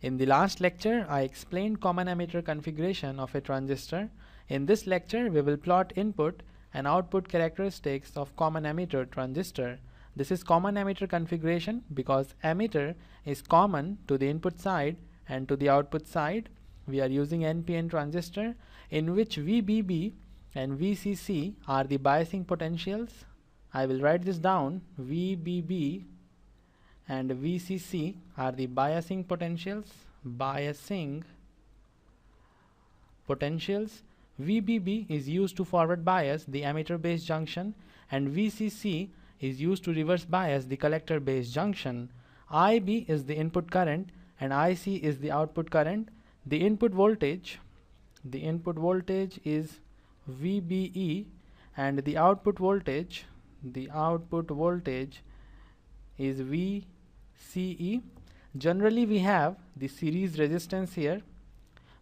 In the last lecture, I explained common emitter configuration of a transistor. In this lecture, we will plot input and output characteristics of common emitter transistor. This is common emitter configuration because emitter is common to the input side and to the output side. We are using NPN transistor in which VBB and VCC are the biasing potentials. I will write this down. VBB and VCC are the biasing potentials. VBB is used to forward bias the emitter base junction and VCC is used to reverse bias the collector base junction. IB is the input current and IC is the output current. The input voltage is VBE and the output voltage is VCE. Generally we have the series resistance here,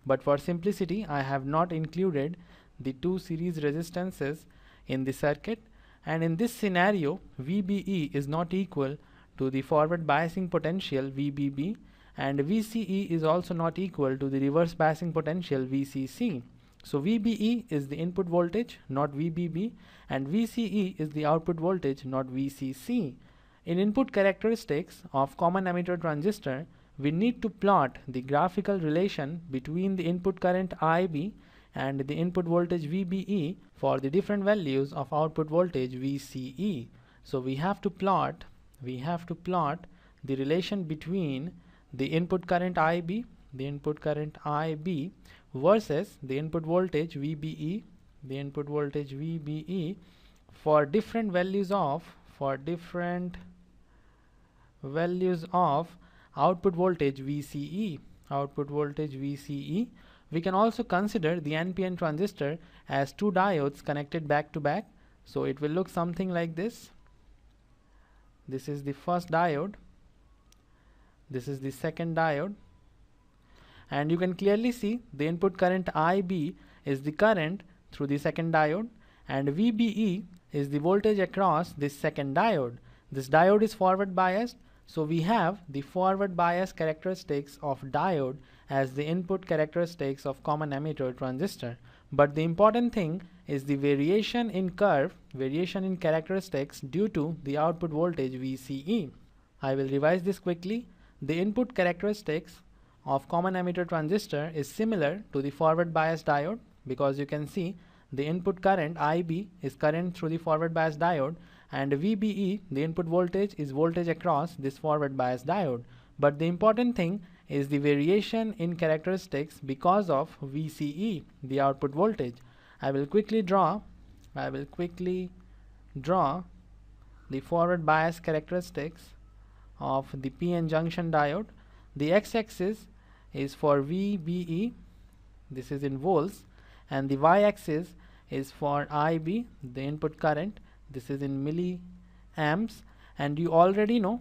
but for simplicity I have not included the two series resistances in the circuit, and in this scenario VBE is not equal to the forward biasing potential VBB and VCE is also not equal to the reverse biasing potential VCC. So VBE is the input voltage, not VBB, and VCE is the output voltage, not VCC. In input characteristics of common emitter transistor, we need to plot the graphical relation between the input current IB and the input voltage VBE for the different values of output voltage VCE. So we have to plot the relation between the input current IB versus the input voltage VBE, for different values of output voltage VCE. We can also consider the NPN transistor as two diodes connected back to back. So it will look something like this. This is the first diode. This is the second diode. And you can clearly see the input current IB is the current through the second diode and VBE is the voltage across this second diode. This diode is forward biased, so we have the forward bias characteristics of diode as the input characteristics of common emitter transistor. But the important thing is the variation in characteristics due to the output voltage VCE. I will revise this quickly. The input characteristics of common emitter transistor is similar to the forward bias diode because you can see the input current IB is current through the forward bias diode and VBE, the input voltage, is voltage across this forward bias diode. But the important thing is the variation in characteristics because of VCE, the output voltage. I will quickly draw the forward bias characteristics of the PN junction diode. The x-axis is for VBE, this is in volts, and the y-axis is for IB, the input current, this is in milliamps, and you already know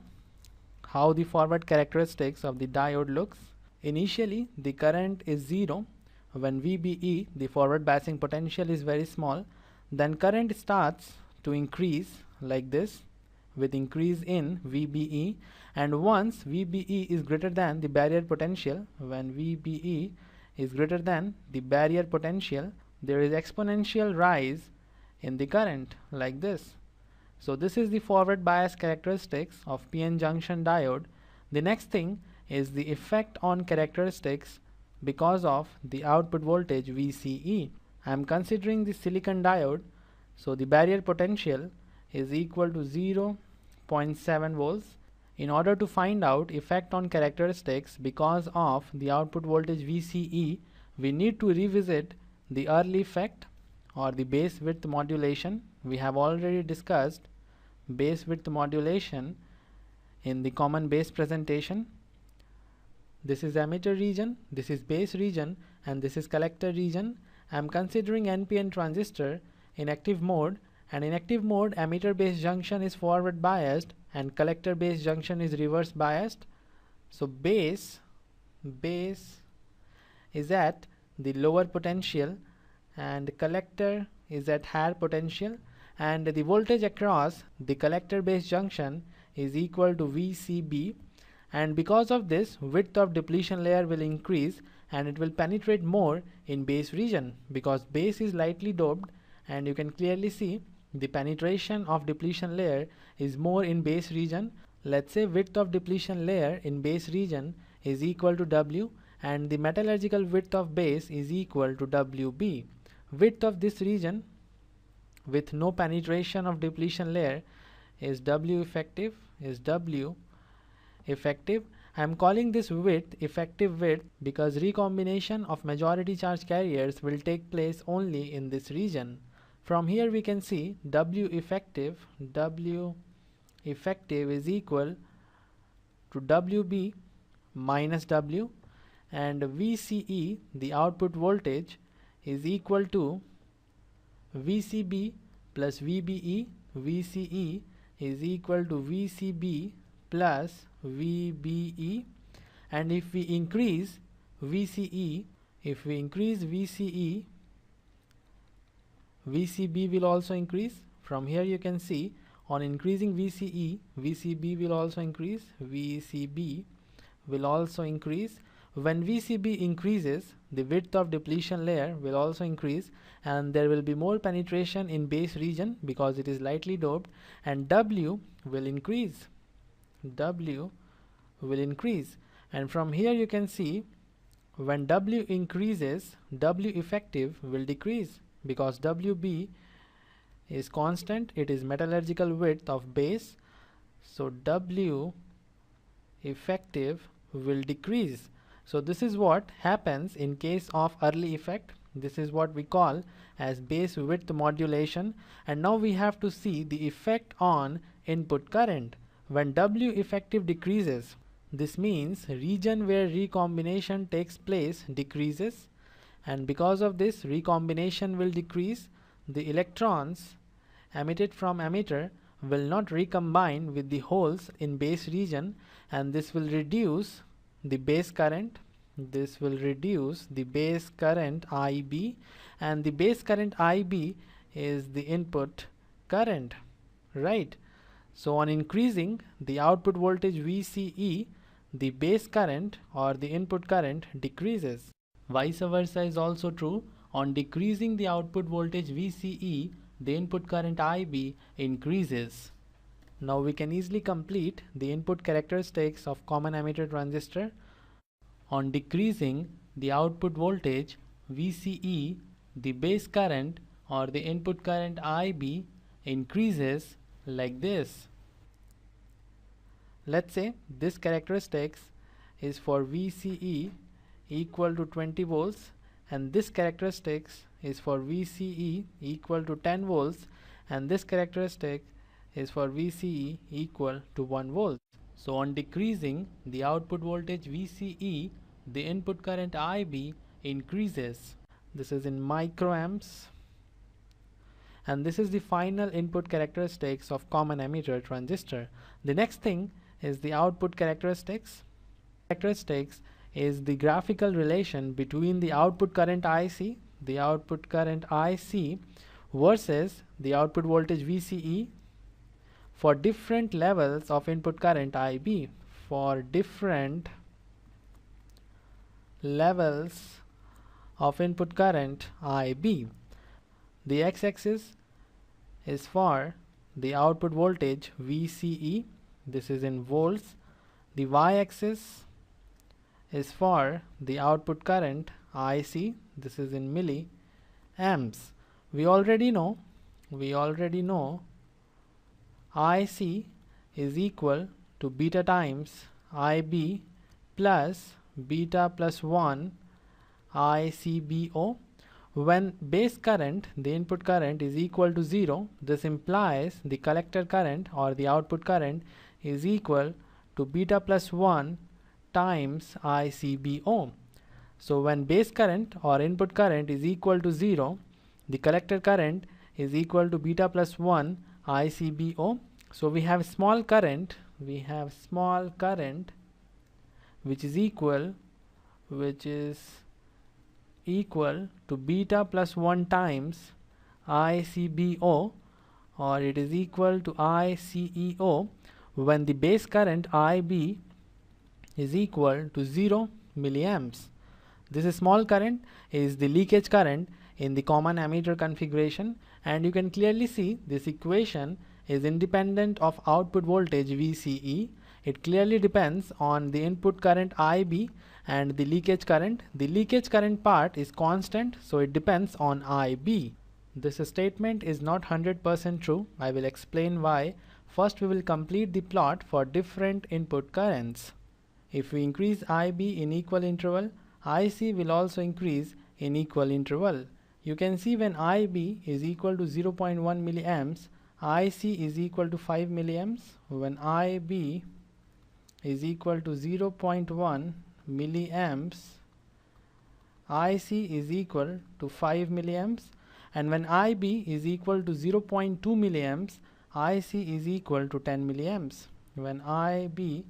how the forward characteristics of the diode looks. Initially the current is 0 when VBE, the forward biasing potential, is very small. Then current starts to increase like this with increase in VBE, and once VBE is greater than the barrier potential, when VBE is greater than the barrier potential, there is exponential rise in the current like this. So this is the forward bias characteristics of PN junction diode. The next thing is the effect on characteristics because of the output voltage VCE. I am considering the silicon diode, so the barrier potential is equal to 0.7 volts. In order to find out effect on characteristics because of the output voltage VCE, we need to revisit the early effect or the base width modulation. We have already discussed base width modulation in the common base presentation. This is emitter region, this is base region, and this is collector region. I am considering NPN transistor in active mode, and in active mode emitter base junction is forward biased and collector base junction is reverse biased. So base is at the lower potential and collector is at higher potential, and the voltage across the collector base junction is equal to VCB, and because of this, width of depletion layer will increase and it will penetrate more in base region because base is lightly doped, and you can clearly see the penetration of depletion layer is more in base region. Let's say width of depletion layer in base region is equal to W, and the metallurgical width of base is equal to WB. Width of this region with no penetration of depletion layer is W effective, I am calling this width effective width because recombination of majority charge carriers will take place only in this region. From here we can see W effective is equal to WB minus W, and VCE, the output voltage, is equal to VCB plus VBE. VCE is equal to VCB plus VBE, and if we increase VCE, VCB will also increase. From here you can see on increasing VCE, VCB will also increase. When VCB increases, the width of depletion layer will also increase, and there will be more penetration in base region because it is lightly doped, and W will increase. And from here you can see when W increases, W effective will decrease because WB is constant, it is metallurgical width of base, so W effective will decrease. So this is what happens in case of early effect. This is what we call as base width modulation. And now we have to see the effect on input current. When W effective decreases, this means region where recombination takes place decreases, and because of this recombination will decrease, the electrons emitted from emitter will not recombine with the holes in base region, and this will reduce the base current. IB, and the base current IB is the input current, right? So on increasing the output voltage VCE, the base current or the input current decreases. Vice versa is also true. On decreasing the output voltage VCE, the input current IB increases. Now we can easily complete the input characteristics of common emitter transistor. On decreasing the output voltage VCE, the base current or the input current IB increases like this. Let's say this characteristics is for VCE equal to 20 volts, and this characteristics is for VCE equal to 10 volts, and this characteristic is for VCE equal to 1 volt. So on decreasing the output voltage VCE, the input current IB increases. This is in microamps, and this is the final input characteristics of common emitter transistor. The next thing is the output characteristics. Characteristics is the graphical relation between the output current IC, versus the output voltage VCE for different levels of input current IB. For different levels of input current IB, the x-axis is for the output voltage VCE, this is in volts. The y-axis is for the output current IC, this is in milliamps. We already know IC is equal to beta times IB plus beta plus 1 ICBO. When base current, the input current, is equal to 0, this implies the collector current or the output current is equal to beta plus 1 times ICBO. So when base current or input current is equal to 0, the collector current is equal to beta plus 1 ICBO. So we have small current, which is equal to beta plus 1 times ICBO, or it is equal to ICEO when the base current IB is equal to 0 milliamps. This small current is the leakage current in the common ammeter configuration, and you can clearly see this equation is independent of output voltage VCE. It clearly depends on the input current IB and the leakage current. The leakage current part is constant, so it depends on IB. This statement is not 100% true. I will explain why. First, we will complete the plot for different input currents. If we increase IB in equal interval, IC will also increase in equal interval. You can see when IB is equal to 0.1 milliamps, IC is equal to 5 milliamps. When IB is equal to 0.1 milliamps, IC is equal to 5 milliamps, and when IB is equal to 0.2 milliamps, IC is equal to 10 milliamps. When IB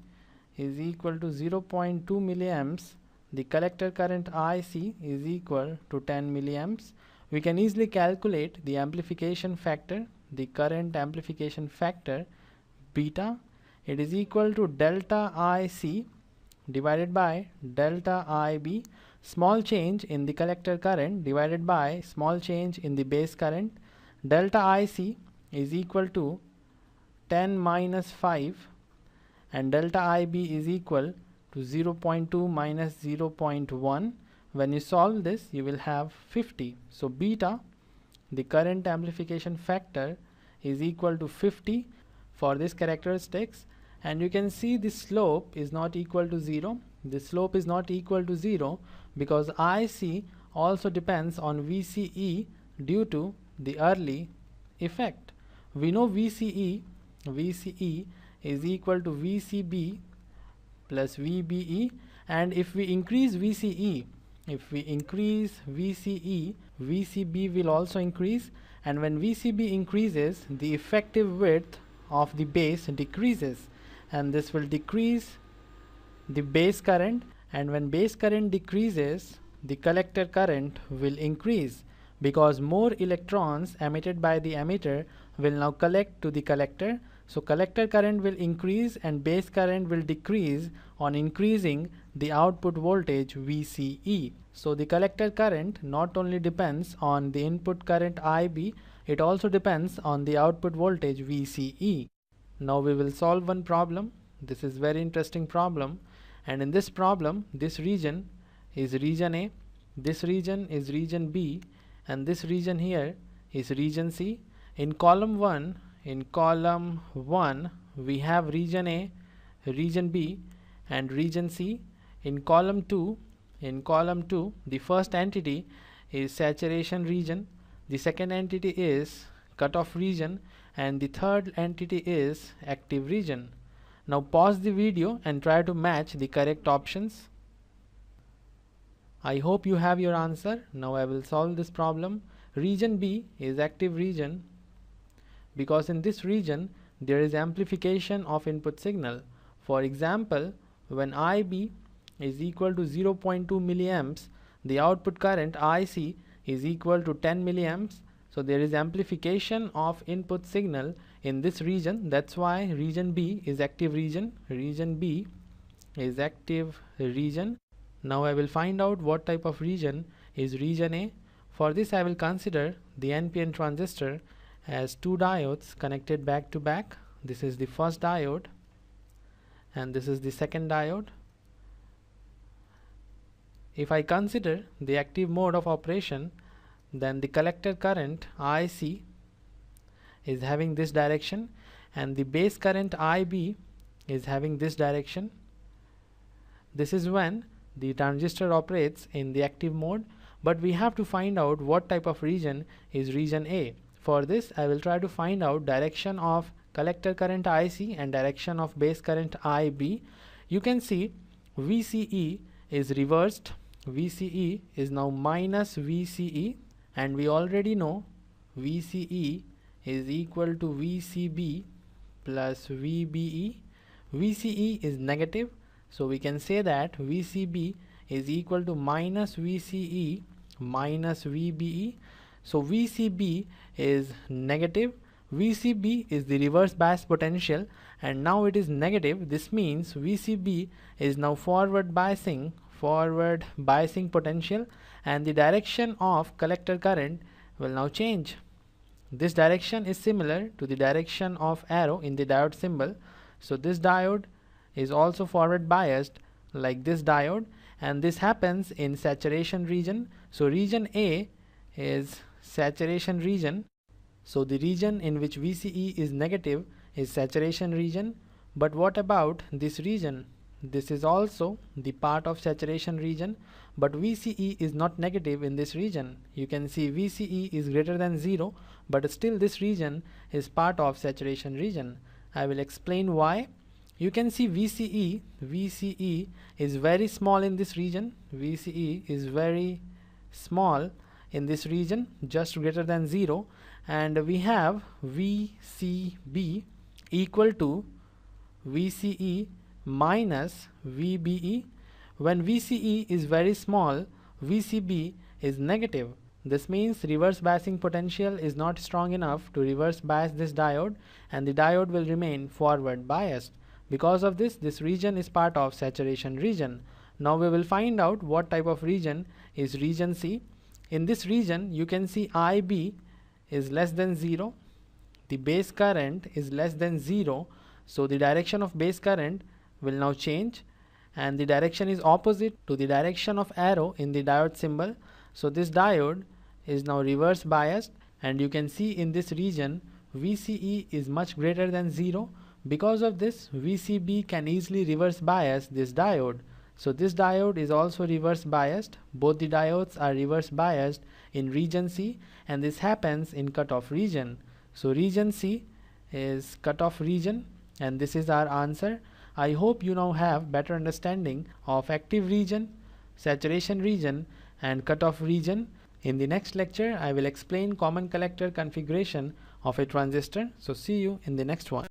is equal to 0.2 milliamps, the collector current IC is equal to 10 milliamps. We can easily calculate the amplification factor, the current amplification factor, beta. It is equal to delta IC divided by delta IB, small change in the collector current divided by small change in the base current. Delta IC is equal to 10 minus 5, and delta IB is equal to 0.2 minus 0.1. When you solve this, you will have 50. So beta, the current amplification factor, is equal to 50 for this characteristics, and you can see the slope is not equal to 0. The slope is not equal to 0 because IC also depends on VCE due to the early effect. We know VCE is equal to VCB plus VBE, and if we increase VCE, VCB will also increase, and when VCB increases, the effective width of the base decreases, and this will decrease the base current, and when base current decreases, the collector current will increase because more electrons emitted by the emitter will now collect to the collector. So collector current will increase and base current will decrease on increasing the output voltage VCE. So the collector current not only depends on the input current IB, it also depends on the output voltage VCE. Now we will solve one problem. This is very interesting problem, and in this problem, this region is region A, this region is region B, and this region here is region C. In column 1, we have region A, region B, and region C. In column 2, the first entity is saturation region, the second entity is cutoff region, and the third entity is active region. Now pause the video and try to match the correct options. I hope you have your answer. Now I will solve this problem. Region B is active region because in this region there is amplification of input signal. For example, when IB is equal to 0.2 milliamps, the output current IC is equal to 10 milliamps. So there is amplification of input signal in this region. That's why region B is active region. Region B is active region. Now I will find out what type of region is region A. For this I will consider the NPN transistor as two diodes connected back to back. This is the first diode and this is the second diode. If I consider the active mode of operation, then the collector current IC is having this direction and the base current IB is having this direction. This is when the transistor operates in the active mode, but we have to find out what type of region is region A. For this I will try to find out direction of collector current IC and direction of base current IB. You can see VCE is reversed. VCE is now minus VCE, and we already know VCE is equal to VCB plus VBE. VCE is negative, so we can say that VCB is equal to minus VCE minus VBE. So VCB is negative, VCB is the reverse bias potential, and now it is negative. This means VCB is now forward biasing potential, and the direction of collector current will now change. This direction is similar to the direction of arrow in the diode symbol. So this diode is also forward biased like this diode, and this happens in saturation region. So region A is saturation region. So the region in which VCE is negative is saturation region. But what about this region? This is also the part of saturation region, but VCE is not negative in this region. You can see VCE is greater than 0, but still this region is part of saturation region. I will explain why. You can see VCE is very small in this region. VCE is very small in this region, just greater than 0, and we have VCB equal to VCE minus VBE. When VCE is very small, VCB is negative. This means reverse biasing potential is not strong enough to reverse bias this diode, and the diode will remain forward biased. Because of this, this region is part of saturation region. Now we will find out what type of region is region C. In this region, you can see IB is less than 0. The base current is less than 0. So the direction of base current will now change, and the direction is opposite to the direction of arrow in the diode symbol. So this diode is now reverse biased, and you can see in this region VCE is much greater than 0. Because of this, VCB can easily reverse bias this diode. So this diode is also reverse biased. Both the diodes are reverse biased in region C, and this happens in cutoff region. So region C is cutoff region, and this is our answer. I hope you now have better understanding of active region, saturation region, and cutoff region. In the next lecture, I will explain common collector configuration of a transistor. So see you in the next one.